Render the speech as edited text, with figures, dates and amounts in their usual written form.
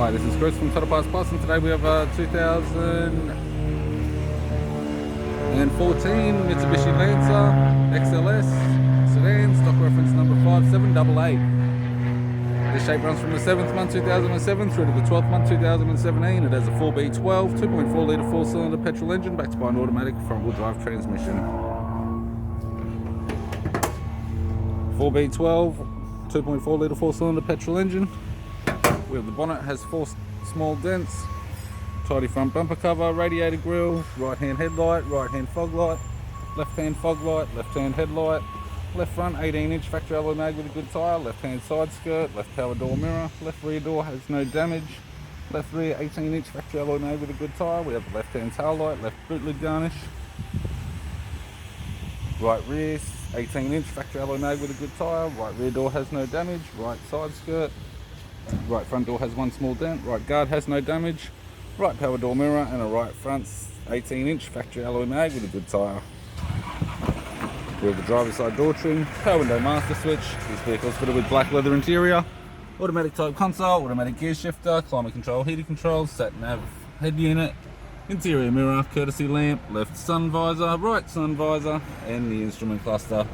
Hi, this is Chris from Total Parts Plus, and today we have a 2014 Mitsubishi Lancer XLS sedan, stock reference number 5788. This shape runs from the 7th month 2007 through to the 12th month 2017. It has a 4B12, 2.4 litre 4-cylinder petrol engine backed by an automatic front-wheel drive transmission. 4B12, 2.4 litre 4-cylinder petrol engine. Where the bonnet has 4 small dents, tidy front bumper cover, radiator grille, right-hand headlight, right-hand fog light, left-hand fog light, left-hand headlight, left front 18-inch factory alloy mag with a good tyre, left-hand side skirt, left power door mirror, left rear door has no damage, left rear 18-inch factory alloy mag with a good tyre. We have the left-hand tail light, left boot lid garnish, right rear 18-inch factory alloy mag with a good tyre, right rear door has no damage, right side skirt, right front door has 1 small dent, right guard has no damage, right power door mirror, and a right front 18-inch factory alloy mag with a good tyre. We have the driver's side door trim, power window master switch. This vehicle is fitted with black leather interior, automatic type console, automatic gear shifter, climate control, heating control, sat nav head unit, interior mirror, courtesy lamp, left sun visor, right sun visor, and the instrument cluster.